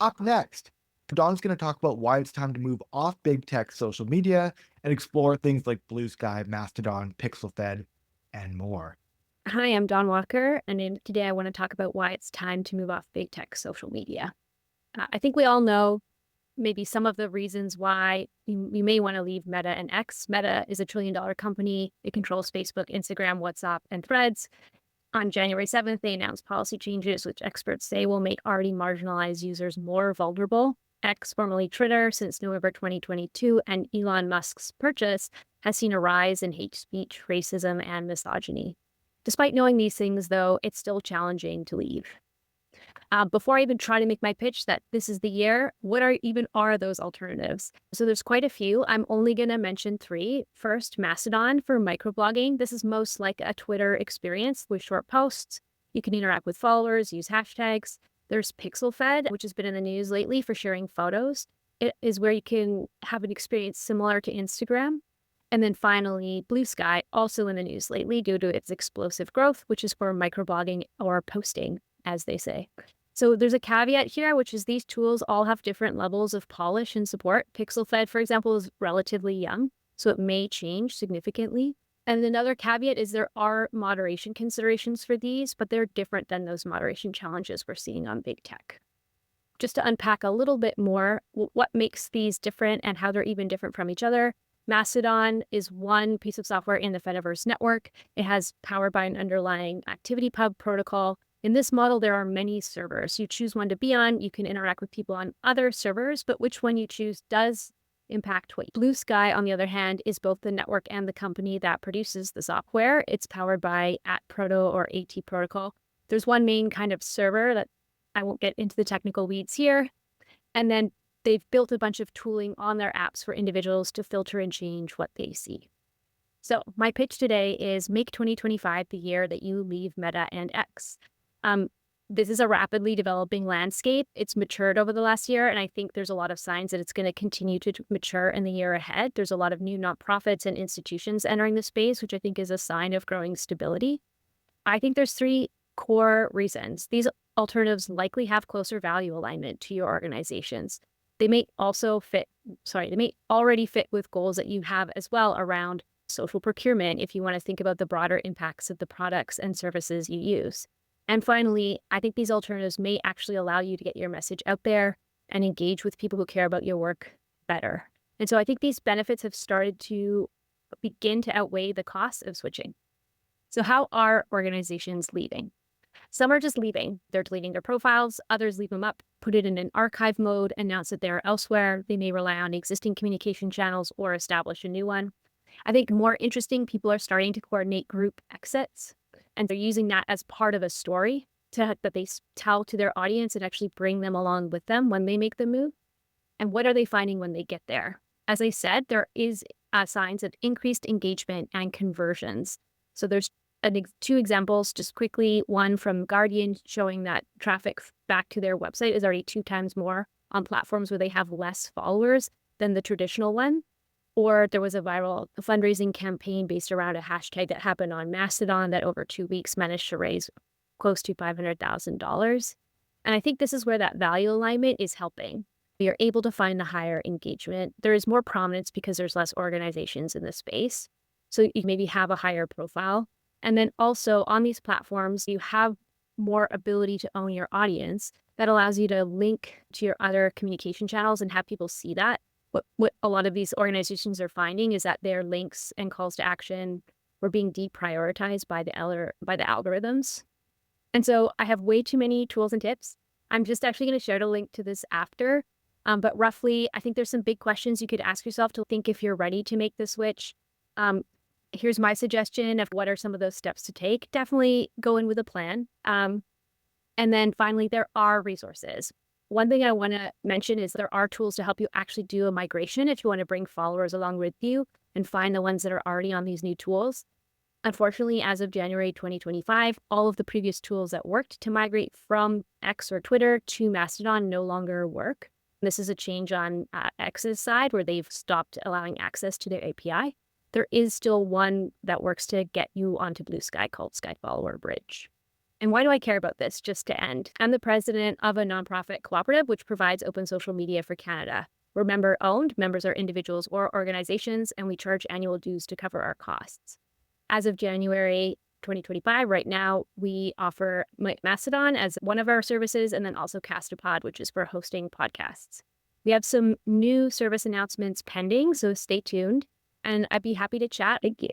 Up next, Don's going to talk about why it's time to move off big tech social media and explore things like Bluesky, Mastodon, Pixelfed, and more. Hi, I'm Dawn Walker, and today I want to talk about why it's time to move off big tech social media. I think we all know maybe some of the reasons why you may want to leave Meta and X. Meta is a $1 trillion company. It controls Facebook, Instagram, WhatsApp, and Threads. On January 7th, they announced policy changes, which experts say will make already marginalized users more vulnerable. X, formerly Twitter, since November 2022, and Elon Musk's purchase has seen a rise in hate speech, racism, and misogyny. Despite knowing these things, though, it's still challenging to leave. Before I even try to make my pitch that this is the year, what are those alternatives? So there's quite a few. I'm only going to mention three. First, Mastodon for microblogging. This is most like a Twitter experience with short posts. You can interact with followers, use hashtags. There's Pixelfed, which has been in the news lately for sharing photos. It is where you can have an experience similar to Instagram. And then finally, Bluesky, also in the news lately due to its explosive growth, which is for microblogging or posting, as they say. So there's a caveat here, which is these tools all have different levels of polish and support. Pixelfed, for example, is relatively young, so it may change significantly. And another caveat is there are moderation considerations for these, but they're different than those moderation challenges we're seeing on big tech. Just to unpack a little bit more, what makes these different and how they're even different from each other. Mastodon is one piece of software in the Fediverse network. It has powered by an underlying ActivityPub protocol. In this model, there are many servers. You choose one to be on. You can interact with people on other servers, but which one you choose does impact what. Bluesky, on the other hand, is both the network and the company that produces the software. It's powered by @proto or AT protocol. There's one main kind of server that I won't get into the technical weeds here. And then they've built a bunch of tooling on their apps for individuals to filter and change what they see. So my pitch today is make 2025 the year that you leave Meta and X. This is a rapidly developing landscape. It's matured over the last year, and I think there's a lot of signs that it's going to continue to mature in the year ahead. There's a lot of new nonprofits and institutions entering the space, which I think is a sign of growing stability. I think there's three core reasons. These alternatives likely have closer value alignment to your organizations. They may already fit with goals that you have as well around social procurement if you want to think about the broader impacts of the products and services you use. And finally, I think these alternatives may actually allow you to get your message out there and engage with people who care about your work better. And so I think these benefits have started to begin to outweigh the costs of switching. So how are organizations leaving? Some are just leaving. They're deleting their profiles. Others leave them up, put it in an archive mode, announce that they're elsewhere. They may rely on existing communication channels or establish a new one. I think more interesting, people are starting to coordinate group exits, and they're using that as part of a story that they tell to their audience and actually bring them along with them when they make the move. And what are they finding when they get there? As I said, there is signs of increased engagement and conversions. So there's two examples just quickly. One from Guardian showing that traffic back to their website is already 2 times more on platforms where they have less followers than the traditional one. Or there was a viral fundraising campaign based around a hashtag that happened on Mastodon that over 2 weeks managed to raise close to $500,000. And I think this is where that value alignment is helping. You're able to find the higher engagement. There is more prominence because there's less organizations in the space. So you maybe have a higher profile. And then also on these platforms, you have more ability to own your audience that allows you to link to your other communication channels and have people see that. What a lot of these organizations are finding is that their links and calls to action were being deprioritized by the algorithms. And so I have way too many tools and tips. I'm just actually going to share the link to this after. But roughly, I think there's some big questions you could ask yourself to think if you're ready to make the switch. Here's my suggestion of what are some of those steps to take. Definitely go in with a plan. And then finally, there are resources. One thing I want to mention is there are tools to help you actually do a migration if you want to bring followers along with you and find the ones that are already on these new tools. Unfortunately, as of January 2025, all of the previous tools that worked to migrate from X or Twitter to Mastodon no longer work. This is a change on X's side where they've stopped allowing access to their API. There is still one that works to get you onto Bluesky called Skyfollower Bridge. And why do I care about this? Just to end, I'm the president of a nonprofit cooperative which provides open social media for Canada. We're member owned, members are individuals or organizations, and we charge annual dues to cover our costs. As of January 2025, right now, we offer Mastodon as one of our services, and then also Castopod, which is for hosting podcasts. We have some new service announcements pending, so stay tuned, and I'd be happy to chat. Thank you.